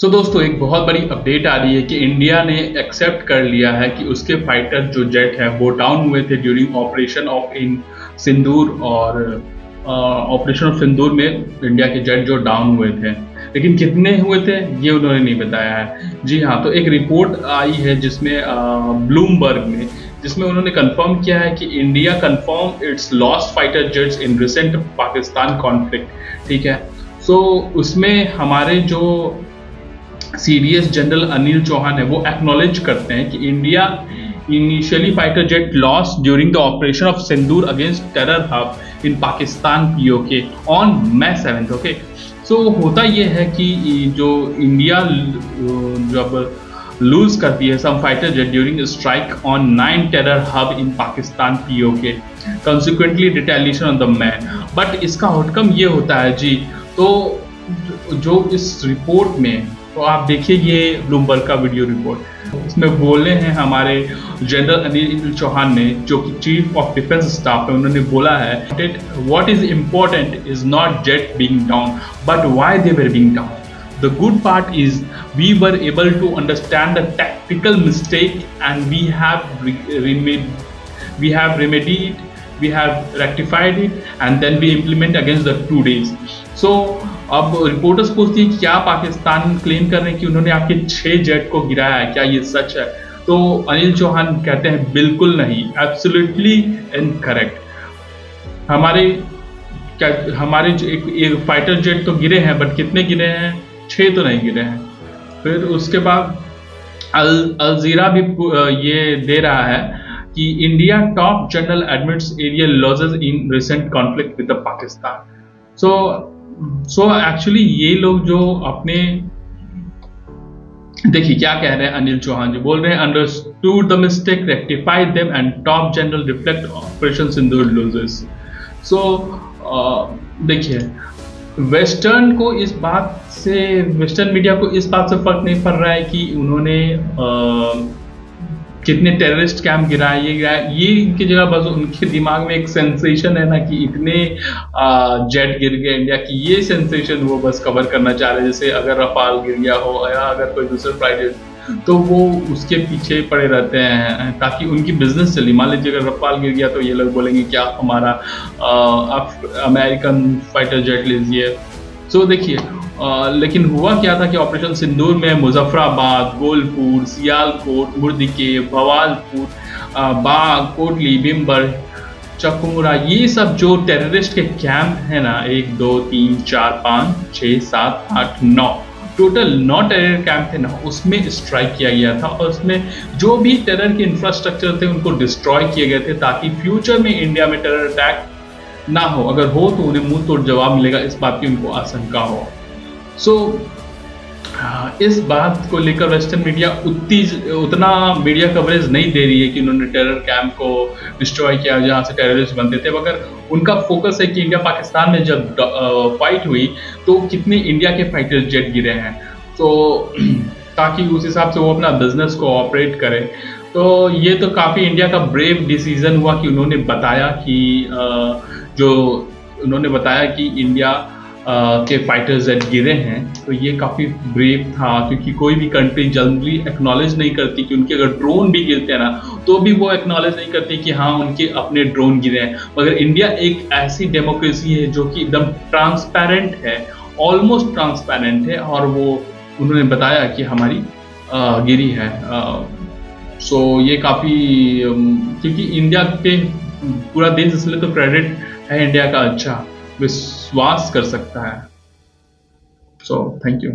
सो दोस्तों, एक बहुत बड़ी अपडेट आ रही है कि इंडिया ने एक्सेप्ट कर लिया है कि उसके फाइटर जो जेट हैं वो डाउन हुए थे ड्यूरिंग ऑपरेशन ऑफ इन सिंदूर। और ऑपरेशन ऑफ सिंदूर में इंडिया के जेट जो डाउन हुए थे, लेकिन कितने हुए थे ये उन्होंने नहीं बताया है। जी हाँ, तो एक रिपोर्ट आई है जिसमें ब्लूमबर्ग में, जिसमें उन्होंने कंफर्म किया है कि India confirm it's lost fighter jets in recent Pakistan conflict. ठीक है, सो उसमें हमारे जो सीडीएस जनरल अनिल चौहान है वो एक्नॉलेज करते हैं कि India initially fighter jet loss during the operation of Sindoor against terror hub in Pakistan PoK on May 7। Okay, so होता ये है कि जो इंडिया जब लूज करती है some fighter jet during strike on 9 terror hub in Pakistan PoK, consequently retaliation on the man. But इसका outcome ये होता है जी, तो जो इस रिपोर्ट में, तो आप देखिए ये ब्लूमबर्ग का वीडियो रिपोर्ट, इसमें बोले हैं हमारे जनरल अनिल चौहान ने, जो कि चीफ ऑफ डिफेंस स्टाफ है। उन्होंने बोला है what is important is not jet being down but why they were being down. The good part is we were able to understand the tactical mistake and we have remedied, we have rectified it and then we implement against the 2 days. So अब reporters पूछती है कि क्या Pakistan claim कर रहे हैं कि उन्होंने आपके 6 जेट को गिराया है, क्या ये सच है? तो अनिल चौहान कहते हैं बिल्कुल नहीं, एब्सोल्युटली इनकरेक्ट। हमारे एक फाइटर जेट तो गिरे हैं, बट कितने गिरे हैं? 6 तो नहीं गिरे हैं। फिर उसके बाद अल जजीरा भी ये दे रहा है कि India top general admits aerial losses in recent conflict with Pakistan. So actually ये लोग जो अपने, देखिए क्या कह रहे हैं अनिल चौहान जी, बोल रहे हैं understood the mistake, rectified them and top general reflect operation Sindoor losses. So देखिए, वेस्टर्न मीडिया को इस बात से फर्क नहीं पड़ रहा है कि उन्होंने कितने टेररिस्ट कैंप गिराए, ये इनकी जगह बस उनके दिमाग में एक सेंसेशन है ना कि इतने जेट गिर गए इंडिया की, ये सेंसेशन वो बस कवर करना चाह रहे हैं। जैसे अगर रफाल गिर गया हो या अगर कोई दूसरा फ्लाइट, तो वो उसके पीछे पड़े रहते हैं ताकि उनकी बिजनेस चली। मान लीजिए अगर रफाल गिर गया तो ये लोग बोलेंगे क्या हमारा अमेरिकन फाइटर जेट लीजिए। सो देखिए, लेकिन हुआ क्या था कि ऑपरेशन सिंदूर में मुजफ्फराबाद, गोलपुर, सियालकोट, मुर्दिके, भवालपुर, बाग, कोटली, बिम्बर, चकमुरा, ये सब जो टेररिस्ट के कैंप है ना, 1 2 3 4 5 6 7 8 9 टोटल 9 टेरर कैंप थे ना, उसमें स्ट्राइक किया गया था। और उसमें जो भी टेरर के इंफ्रास्ट्रक्चर थे उनको डिस्ट्रॉय किए गए थे ताकि फ्यूचर में इंडिया में टेरर अटैक ना हो। अगर हो तो उन्हें मुंह तोड़ जवाब मिलेगा, इस बात की उनको आशंका हो। सो इस बात को लेकर वेस्टर्न मीडिया उतना मीडिया कवरेज नहीं दे रही है कि उन्होंने टेरर कैंप को डिस्ट्रॉय किया जहाँ से टेररिस्ट बनते थे, मगर उनका फोकस है कि इंडिया पाकिस्तान में जब फाइट हुई तो कितने इंडिया के फाइटर जेट गिरे हैं, तो ताकि उस हिसाब से वो अपना बिजनेस को ऑपरेट करे। तो ये तो काफ़ी इंडिया का ब्रेव डिसीजन हुआ कि उन्होंने बताया कि इंडिया के फाइटर जेट गिरे हैं। तो ये काफ़ी ब्रेव था, क्योंकि कोई भी कंट्री जल्दी एक्नॉलेज नहीं करती कि उनके अगर ड्रोन भी गिरते हैं ना, तो भी वो एक्नॉलेज नहीं करती कि हाँ उनके अपने ड्रोन गिरे हैं। मगर इंडिया एक ऐसी डेमोक्रेसी है जो कि एकदम ट्रांसपेरेंट है, ऑलमोस्ट ट्रांसपेरेंट है, और वो उन्होंने बताया कि हमारी गिरी है। सो ये काफ़ी, क्योंकि इंडिया पे पूरा देश इसलिए तो क्रेडिट है इंडिया का, अच्छा विश्वास कर सकता है। So thank you.